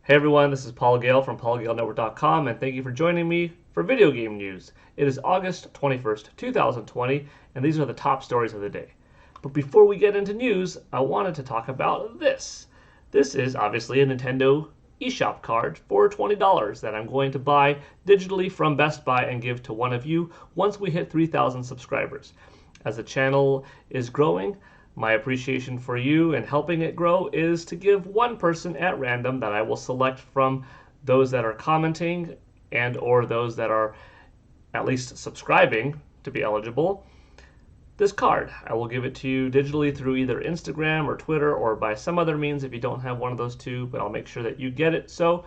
Hey everyone, this is Paul Gale from paulgalenetwork.com, and thank you for joining me for video game news. It is August 21st, 2020, and these are the top stories of the day. But before we get into news, I wanted to talk about this. This is obviously a Nintendo eShop card for $20 that I'm going to buy digitally from Best Buy and give to one of you once we hit 3,000 subscribers. As the channel is growing, my appreciation for you and helping it grow is to give one person at random that I will select from those that are commenting and or those that are at least subscribing to be eligible this card. I will give it to you digitally through either Instagram or Twitter or by some other means if you don't have one of those two, but I'll make sure that you get it. So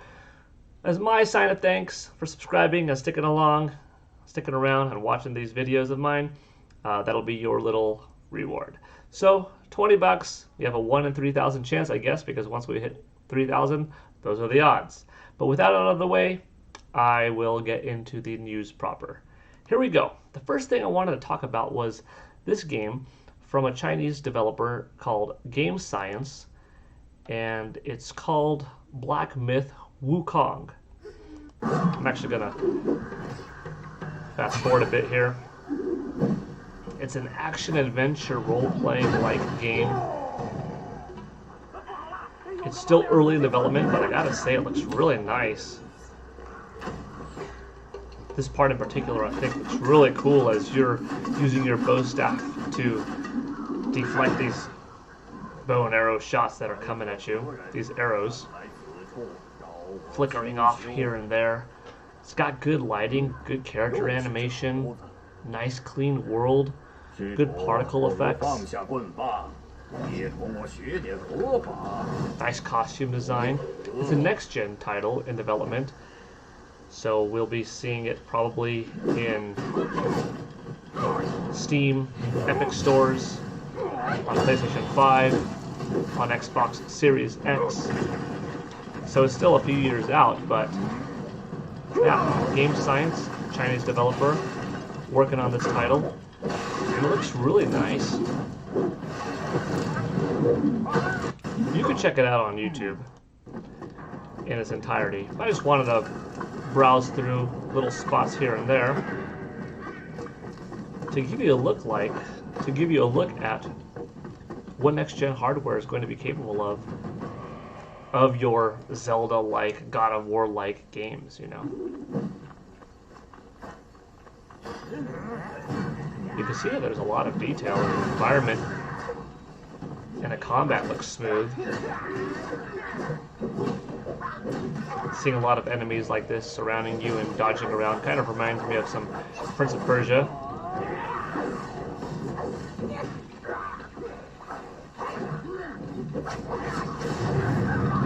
as my sign of thanks for subscribing and sticking around and watching these videos of mine, that'll be your little reward. So $20, you have a 1 in 3,000 chance, I guess, because once we hit 3,000, those are the odds. But with that out of the way, I will get into the news proper. Here we go. The first thing I wanted to talk about was this game from a Chinese developer called Game Science, and it's called Black Myth Wukong. I'm actually gonna fast forward a bit here. It's an action-adventure role-playing like game. It's still early in development, but I gotta say it looks really nice. This part in particular I think looks really cool as you're using your bow staff to deflect these bow and arrow shots that are coming at you. These arrows flickering off here and there. It's got good lighting, good character animation, nice clean world. Good particle effects. Nice costume design. It's a next-gen title in development, so we'll be seeing it probably in Steam, Epic stores, on PlayStation 5, on Xbox Series X. So it's still a few years out, but yeah, Game Science, Chinese developer, working on this title. It looks really nice. You can check it out on YouTube in its entirety. I just wanted to browse through little spots here and there to give you a look at what next-gen hardware is going to be capable of your Zelda-like, God of War-like games, you know. You can see that there's a lot of detail in the environment, and the combat looks smooth. Seeing a lot of enemies like this surrounding you and dodging around kind of reminds me of some Prince of Persia.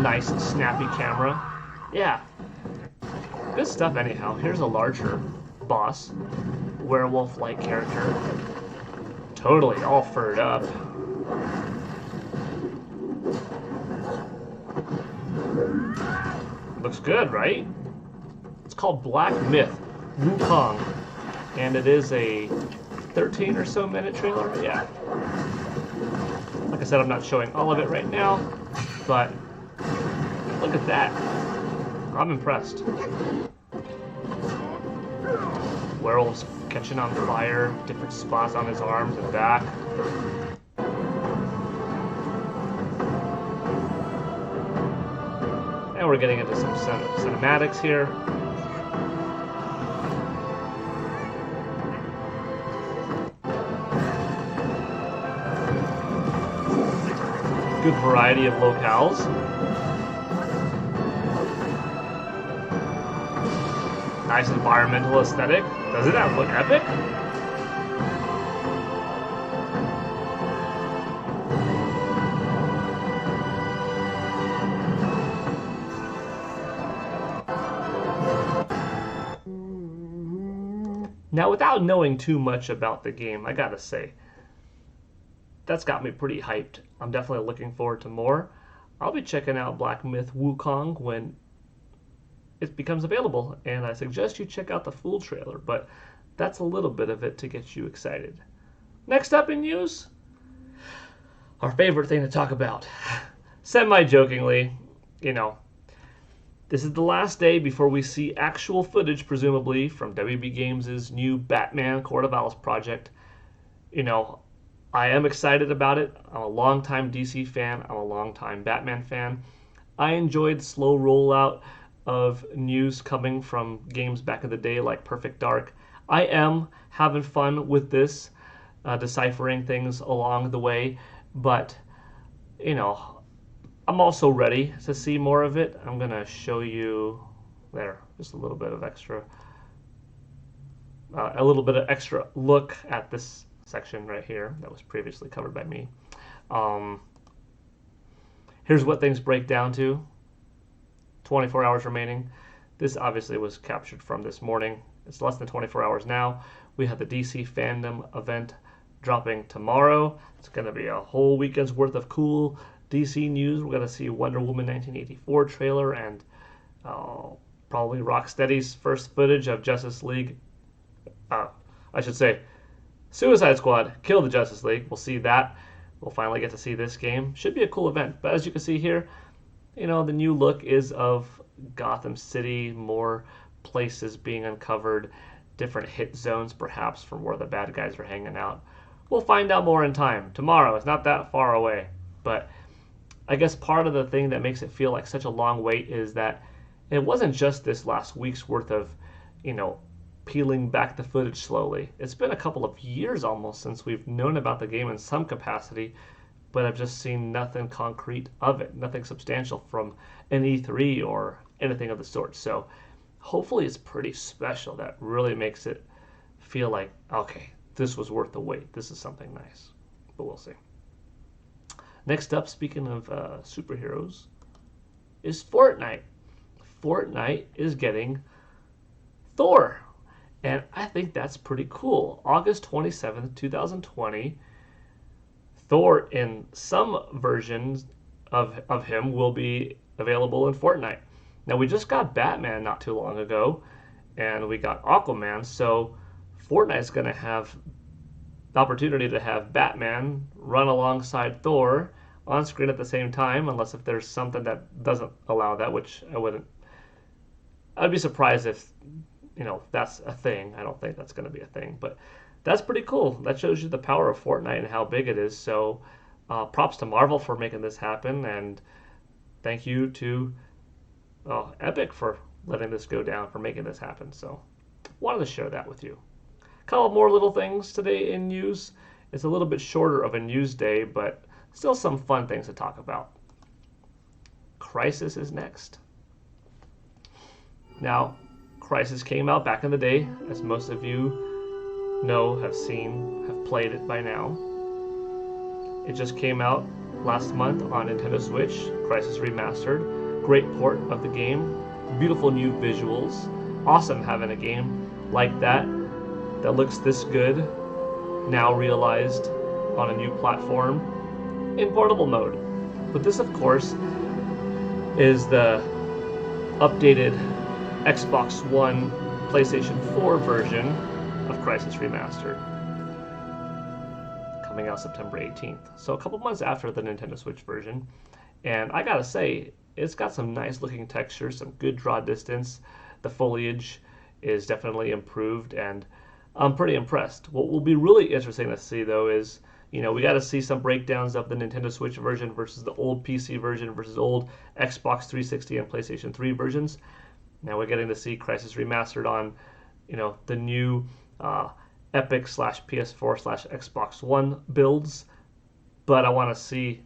Nice snappy camera. Yeah, good stuff anyhow. Here's a larger boss, werewolf-like character, totally all furred up. Looks good, right? It's called Black Myth Wukong, and it is a 13 or so minute trailer. Yeah. Like I said, I'm not showing all of it right now, but look at that. I'm impressed. Werewolves catching on fire, different spots on his arms and back. And we're getting into some cinematics here. Good variety of locales. Nice environmental aesthetic. Doesn't that look epic? Now, without knowing too much about the game, I gotta say, that's got me pretty hyped. I'm definitely looking forward to more. I'll be checking out Black Myth Wukong when it becomes available, and I suggest you check out the full trailer, but that's a little bit of it to get you excited. Next up in news, our favorite thing to talk about. Semi-jokingly, you know, This is the last day before we see actual footage, presumably, from WB Games' new Batman Court of Owls project. You know, I am excited about it. I'm a longtime DC fan. I'm a longtime Batman fan. I enjoyed the slow rollout of news coming from games back in the day like Perfect Dark. I am having fun with this, deciphering things along the way, but, you know, I'm also ready to see more of it. I'm going to show you there, just a little bit of extra look at this section right here that was previously covered by me. Here's what things break down to. 24 hours remaining. This obviously was captured from this morning. It's less than 24 hours now. We have the DC fandom event dropping tomorrow. It's going to be a whole weekend's worth of cool DC news. We're going to see Wonder Woman 1984 trailer and probably Rocksteady's first footage of Justice League. I should say Suicide Squad Kill the Justice League. We'll see that. We'll finally get to see this game. Should be a cool event. But as you can see here, you know, the new look is of Gotham City, more places being uncovered, different hit zones perhaps from where the bad guys are hanging out. We'll find out more in time. Tomorrow, it's not that far away. But I guess part of the thing that makes it feel like such a long wait is that it wasn't just this last week's worth of, you know, peeling back the footage slowly. It's been a couple of years almost since we've known about the game in some capacity, but I've just seen nothing concrete of it, nothing substantial from an E3 or anything of the sort. So hopefully it's pretty special. That really makes it feel like, okay, this was worth the wait. This is something nice, but we'll see. Next up, speaking of superheroes, is Fortnite. Fortnite is getting Thor, and I think that's pretty cool. August 27th, 2020, Thor in some versions of him will be available in Fortnite. Now, we just got Batman not too long ago, and we got Aquaman, so Fortnite's going to have the opportunity to have Batman run alongside Thor on screen at the same time, unless if there's something that doesn't allow that, which I'd be surprised if, you know, that's a thing. I don't think that's going to be a thing, but that's pretty cool. That shows you the power of Fortnite and how big it is. So props to Marvel for making this happen, and thank you to Epic for letting this go down, for making this happen. So wanted to share that with you. A couple more little things today in news. It's a little bit shorter of a news day, but still some fun things to talk about. Crysis is next. Now, Crysis came out back in the day, as most of you know, have played it by now. It just came out last month on Nintendo Switch, Crysis Remastered. Great port of the game, beautiful new visuals. Awesome having a game like that looks this good, now realized on a new platform in portable mode. But this, of course, is the updated Xbox One, PlayStation 4 version of Crysis Remastered, coming out September 18th. So a couple months after the Nintendo Switch version. And I gotta say, it's got some nice looking textures, some good draw distance. The foliage is definitely improved, and I'm pretty impressed. What will be really interesting to see, though, is, you know, we got to see some breakdowns of the Nintendo Switch version versus the old PC version versus old Xbox 360 and PlayStation 3 versions. Now we're getting to see Crysis Remastered on, you know, the new Epic / PS4 / Xbox One builds, but I want to see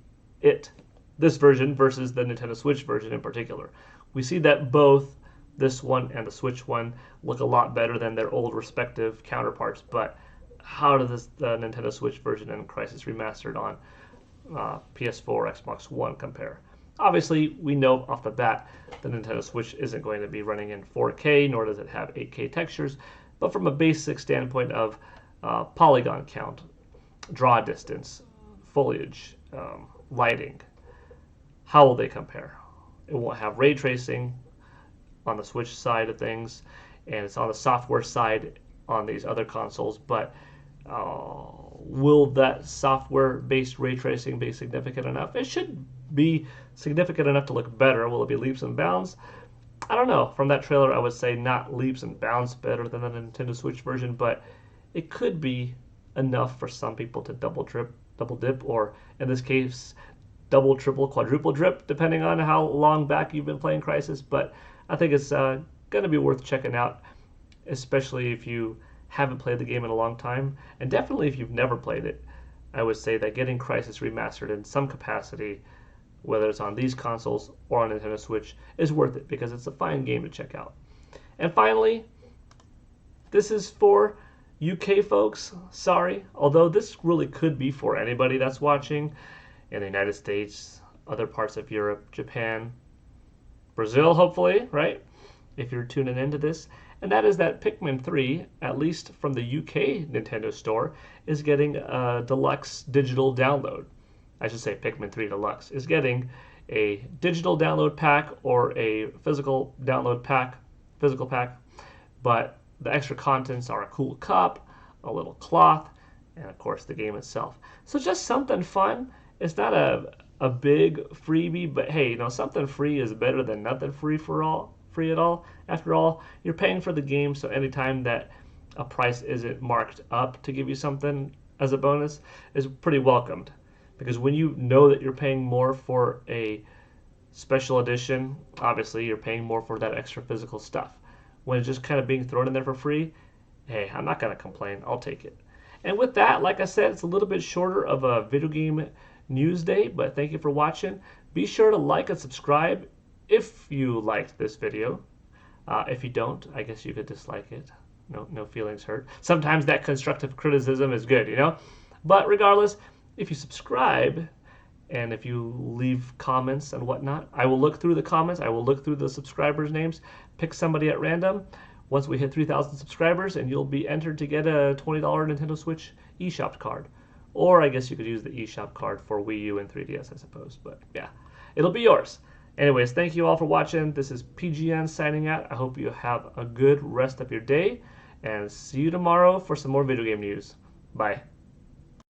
this version versus the Nintendo Switch version in particular. We see that both this one and the Switch one look a lot better than their old respective counterparts, but how does the Nintendo Switch version and Crysis Remastered on PS4, Xbox One compare? Obviously, we know off the bat the Nintendo Switch isn't going to be running in 4K, nor does it have 8K textures, but from a basic standpoint of polygon count, draw distance, foliage, lighting, how will they compare? It won't have ray tracing on the Switch side of things, and it's on the software side on these other consoles, but will that software-based ray tracing be significant enough? It should be significant enough to look better. Will it be leaps and bounds? I don't know. From that trailer, I would say not leaps and bounds better than the Nintendo Switch version, but it could be enough for some people to double dip, or in this case, double, triple, quadruple drip, depending on how long back you've been playing Crysis. But I think it's going to be worth checking out, especially if you haven't played the game in a long time, and definitely if you've never played it. I would say that getting Crysis Remastered in some capacity, whether it's on these consoles or on Nintendo Switch, is worth it because it's a fine game to check out. And finally, this is for UK folks. Sorry, although this really could be for anybody that's watching in the United States, other parts of Europe, Japan, Brazil, hopefully, right? If you're tuning into this. And that is that Pikmin 3, at least from the UK Nintendo Store, is getting a deluxe digital download. I should say Pikmin 3 Deluxe is getting a digital download pack or a physical pack, but the extra contents are a cool cup, a little cloth, and of course the game itself. So just something fun. It's not a big freebie, but hey, something free is better than nothing free at all. After all, you're paying for the game, so anytime that a price isn't marked up to give you something as a bonus is pretty welcomed. Because when you know that you're paying more for a special edition, obviously you're paying more for that extra physical stuff. When it's just kind of being thrown in there for free, hey, I'm not going to complain. I'll take it. And with that, like I said, it's a little bit shorter of a video game news day, but thank you for watching. Be sure to like and subscribe if you liked this video. If you don't, I guess you could dislike it. No feelings hurt. Sometimes that constructive criticism is good, But regardless, if you subscribe and if you leave comments and whatnot, I will look through the comments. I will look through the subscribers' names, pick somebody at random once we hit 3,000 subscribers, and you'll be entered to get a $20 Nintendo Switch eShop card. Or I guess you could use the eShop card for Wii U and 3DS, I suppose. But yeah, it'll be yours. Anyways, thank you all for watching. This is PGN signing out. I hope you have a good rest of your day, and see you tomorrow for some more video game news. Bye.